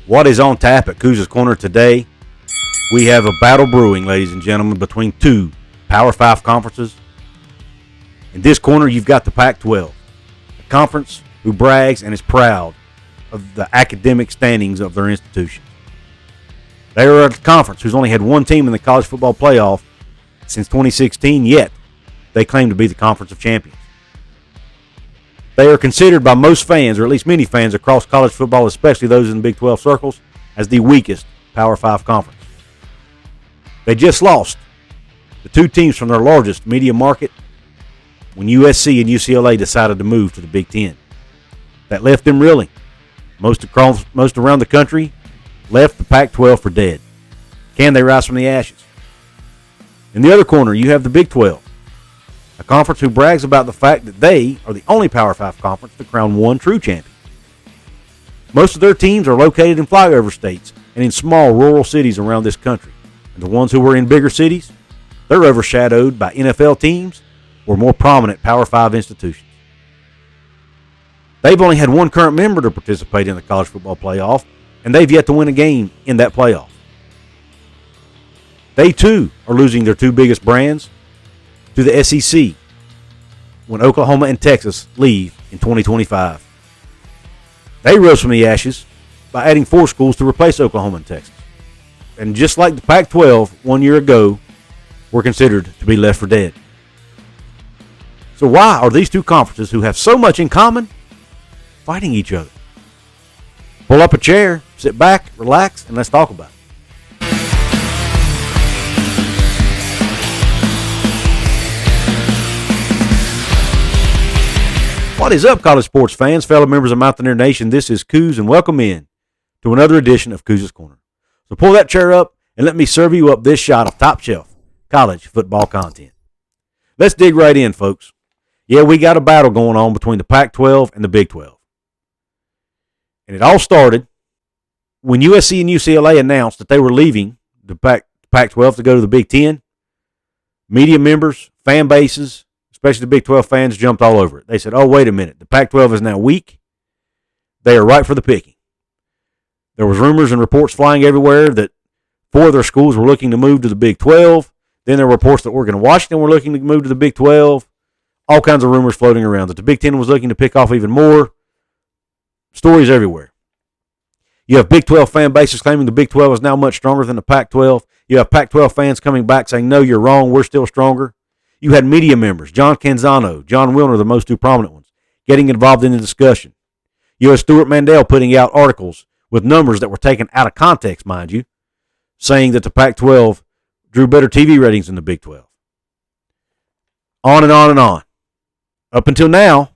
What is on tap at Couz's Corner today? We have a battle brewing, ladies and gentlemen, between two Power 5 conferences. In this corner, you've got the Pac-12, a conference who brags and is proud of the academic standings of their institutions. They are a conference who's only had one team in the college football playoff since 2016, yet they claim to be the Conference of Champions. They are considered by most fans, or at least many fans across college football, especially those in Big 12 circles, as the weakest Power 5 conference. They just lost the two teams from their largest media market when USC and UCLA decided to move to the Big 10. That left them reeling. Most around the country left the Pac-12 for dead. Can they rise from the ashes? In the other corner, you have the Big 12, a conference who brags about the fact that they are the only Power 5 conference to crown one true champion. Most of their teams are located in flyover states and in small rural cities around this country. And the ones who are in bigger cities, they're overshadowed by NFL teams or more prominent Power 5 institutions. They've only had one current member to participate in the college football playoff, and they've yet to win a game in that playoff. They, too, are losing their two biggest brands to the SEC when Oklahoma and Texas leave in 2025. They rose from the ashes by adding 4 schools to replace Oklahoma and Texas. And just like the Pac-12 1 year ago, were considered to be left for dead. So why are these two conferences who have so much in common fighting each other? Pull up a chair, sit back, relax, and let's talk about it. What is up, college sports fans, fellow members of Mountaineer Nation? This is Couz, and welcome in to another edition of Couz's Corner. So pull that chair up and let me serve you up this shot of top shelf college football content. Let's dig right in, folks. Yeah, we got a battle going on between the Pac-12 and the Big 12. And it all started when USC and UCLA announced that they were leaving the Pac-12 to go to the Big 10. Media members, fan bases, especially the Big 12 fans, jumped all over it. They said, oh, wait a minute. The Pac-12 is now weak. They are right for the picking. There was rumors and reports flying everywhere that 4 of their schools were looking to move to the Big 12. Then there were reports that Oregon and Washington were looking to move to the Big 12. All kinds of rumors floating around that the Big 10 was looking to pick off even more. Stories everywhere. You have Big 12 fan bases claiming the Big 12 is now much stronger than the Pac-12. You have Pac-12 fans coming back saying, no, you're wrong, we're still stronger. You had media members, John Canzano, Jon Wilner, the most two prominent ones, getting involved in the discussion. You had Stewart Mandel putting out articles with numbers that were taken out of context, mind you, saying that the Pac-12 drew better TV ratings than the Big 12. On and on and on. Up until now,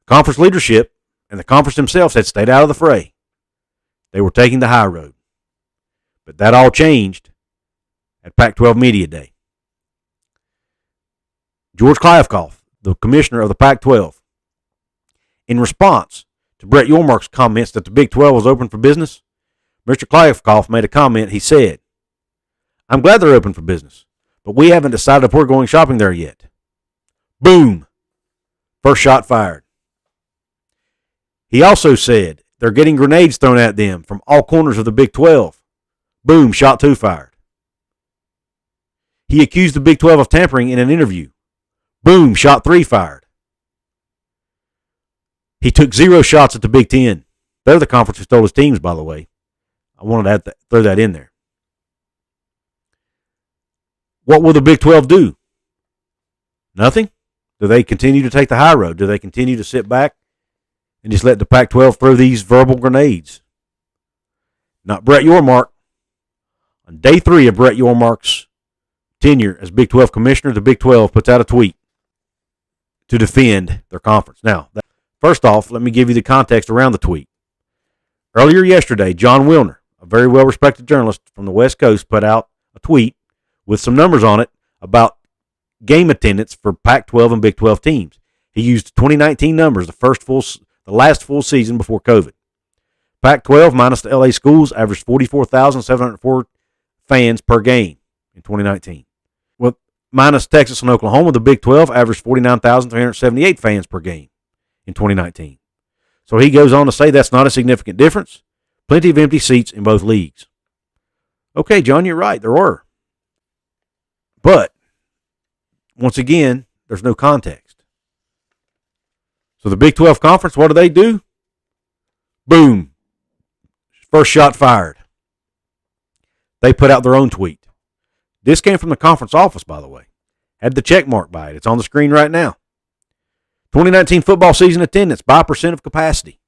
conference leadership and the conference themselves had stayed out of the fray. They were taking the high road. But that all changed at Pac-12 Media Day. George Kliavkoff, the commissioner of the Pac-12, in response to Brett Yormark's comments that the Big 12 was open for business, Mr. Kliavkoff made a comment. He said, I'm glad they're open for business, but we haven't decided if we're going shopping there yet. Boom. First shot fired. He also said they're getting grenades thrown at them from all corners of the Big 12. Boom, shot 2 fired. He accused the Big 12 of tampering in an interview. Boom, shot 3 fired. He took 0 shots at the Big 10. They're the conference who stole his teams, by the way. I wanted to throw that in there. What will the Big 12 do? Nothing? Do they continue to take the high road? Do they continue to sit back and just let the Pac-12 throw these verbal grenades? Not Brett Yormark. On day 3 of Brett Yormark's tenure as Big 12 commissioner, the Big 12 puts out a tweet to defend their conference. Now, first off, let me give you the context around the tweet. Earlier yesterday, John Wilner, a very well-respected journalist from the West Coast, put out a tweet with some numbers on it about game attendance for Pac-12 and Big 12 teams. He used 2019 numbers, the last full season before COVID. Pac-12 minus the LA schools averaged 44,704 fans per game in 2019. Well, minus Texas and Oklahoma, the Big 12 averaged 49,378 fans per game in 2019. So he goes on to say that's not a significant difference, Plenty of empty seats in both leagues. Okay, John, you're right. There were. But, once again, there's no context. So the Big 12 Conference, what do? Boom. First shot fired. They put out their own tweet. This came from the conference office, by the way. Had the check mark by it. It's on the screen right now. 2019 football season attendance by percent of capacity.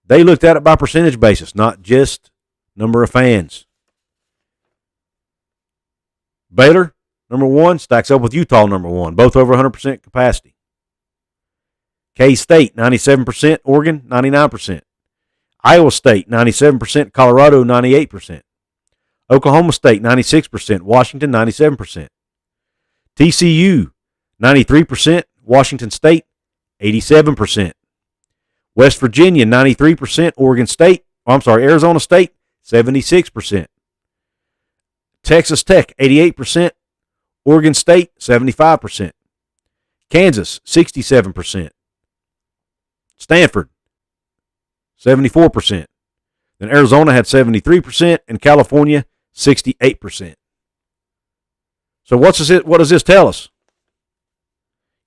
They looked at it by percentage basis, not just number of fans. Baylor, number 1, stacks up with Utah, number 1, both over 100% capacity. K-State, 97%, Oregon, 99%. Iowa State, 97%, Colorado, 98%. Oklahoma State, 96%, Washington, 97%. TCU, 93%, Washington State, 87%. West Virginia, 93%, Arizona State, 76%. Texas Tech, 88%, Oregon State, 75%. Kansas, 67%. Stanford, 74%. Then Arizona had 73%, and California, 68%. So what does this tell us?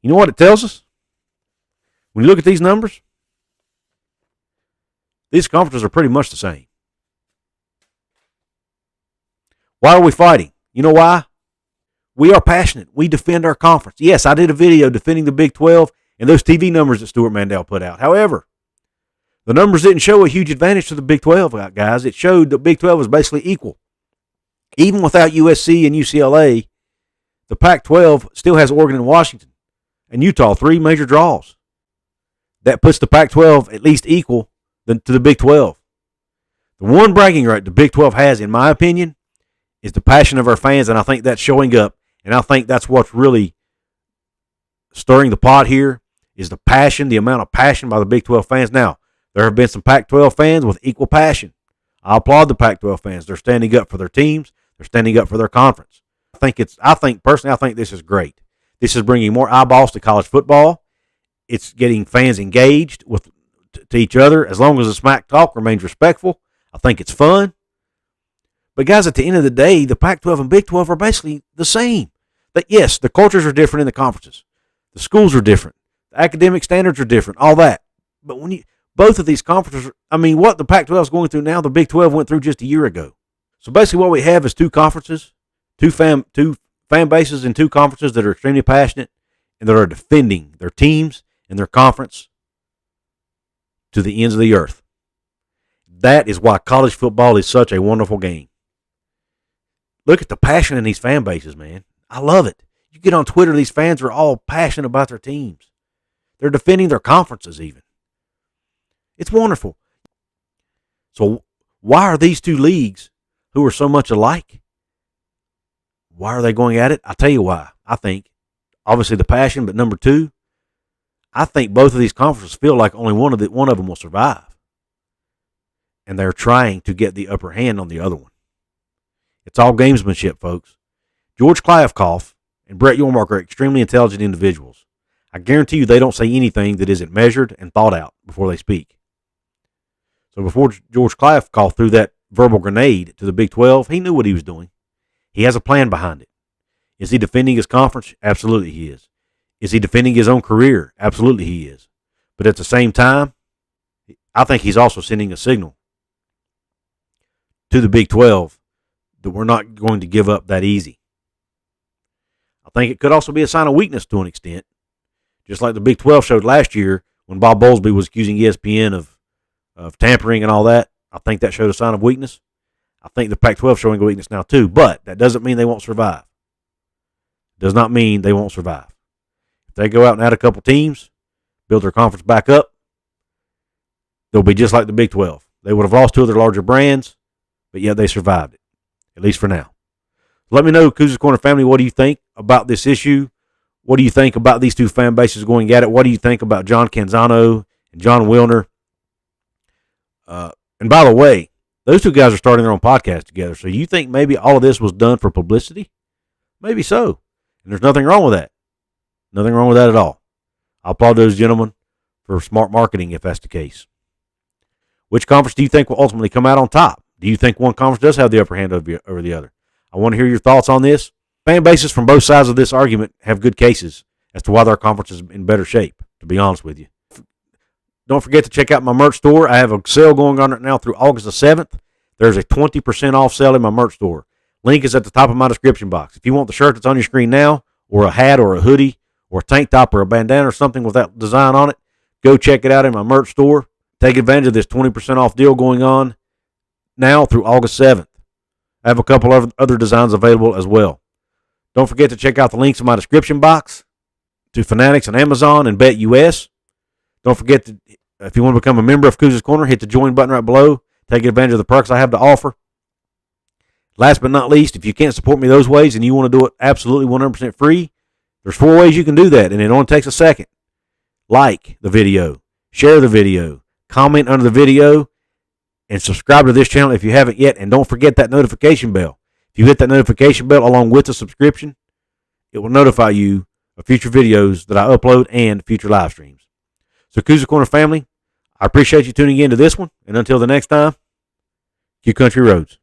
You know what it tells us? When you look at these numbers, these conferences are pretty much the same. Why are we fighting? You know why? We are passionate. We defend our conference. Yes, I did a video defending the Big 12 and those TV numbers that Stewart Mandel put out. However, the numbers didn't show a huge advantage to the Big 12, guys. It showed the Big 12 was basically equal. Even without USC and UCLA, the Pac-12 still has Oregon and Washington and Utah, 3 major draws. That puts the Pac-12 at least equal to the Big 12. The one bragging right the Big 12 has, in my opinion, is the passion of our fans, and I think that's showing up, and I think that's what's really stirring the pot here is the passion, the amount of passion by the Big 12 fans. Now, there have been some Pac-12 fans with equal passion. I applaud the Pac-12 fans. They're standing up for their teams. They're standing up for their conference. I think this is great. This is bringing more eyeballs to college football. It's getting fans engaged to each other. As long as the smack talk remains respectful, I think it's fun. But guys, at the end of the day, the Pac-12 and Big 12 are basically the same. But yes, the cultures are different in the conferences. The schools are different. The academic standards are different, all that. But both of these conferences, what the Pac-12 is going through now, the Big 12 went through just a year ago. So basically what we have is two conferences, two fan bases in two conferences that are extremely passionate and that are defending their teams and their conference to the ends of the earth. That is why college football is such a wonderful game. Look at the passion in these fan bases, man. I love it. You get on Twitter, these fans are all passionate about their teams. They're defending their conferences even. It's wonderful. So why are these two leagues who are so much alike, why are they going at it? I'll tell you why. I think, obviously the passion, but number 2, I think both of these conferences feel like only one of them will survive. And they're trying to get the upper hand on the other one. It's all gamesmanship, folks. George Kliavkoff and Brett Yormark are extremely intelligent individuals. I guarantee you they don't say anything that isn't measured and thought out before they speak. So before George Kliavkoff threw that verbal grenade to the Big 12, he knew what he was doing. He has a plan behind it. Is he defending his conference? Absolutely he is. Is he defending his own career? Absolutely he is. But at the same time, I think he's also sending a signal to the Big 12 that we're not going to give up that easy. I think it could also be a sign of weakness to an extent, just like the Big 12 showed last year when Bob Bowlesby was accusing ESPN of tampering and all that. I think that showed a sign of weakness. I think the Pac-12 showing a weakness now too, but that doesn't mean they won't survive. Does not mean they won't survive. If they go out and add a couple teams, build their conference back up, they'll be just like the Big 12. They would have lost 2 of their larger brands, but yet they survived it, at least for now. Let me know, Couz's Corner family, what do you think about this issue? What do you think about these two fan bases going at it? What do you think about John Canzano and Jon Wilner? And by the way, those two guys are starting their own podcast together. So you think maybe all of this was done for publicity? Maybe so. And there's nothing wrong with that. Nothing wrong with that at all. I applaud those gentlemen for smart marketing if that's the case. Which conference do you think will ultimately come out on top? Do you think one conference does have the upper hand over the other? I want to hear your thoughts on this. Fan bases from both sides of this argument have good cases as to why their conference is in better shape, to be honest with you. Don't forget to check out my merch store. I have a sale going on right now through August the 7th. There's a 20% off sale in my merch store. Link is at the top of my description box. If you want the shirt that's on your screen now, or a hat or a hoodie, or a tank top or a bandana or something with that design on it, go check it out in my merch store. Take advantage of this 20% off deal going on now through August 7th. I have a couple of other designs available as well. Don't forget to check out the links in my description box to Fanatics and Amazon and BetUS. Don't forget to, if you want to become a member of Couz's Corner, hit the join button right below. Take advantage of the perks I have to offer. Last but not least, if you can't support me those ways and you want to do it absolutely 100% free, there's 4 ways you can do that, and it only takes a second. Like the video, share the video, comment under the video, and subscribe to this channel if you haven't yet. And don't forget that notification bell. If you hit that notification bell along with the subscription, it will notify you of future videos that I upload and future live streams. So, Couz's Corner family, I appreciate you tuning in to this one. And until the next time, Q Country Roads.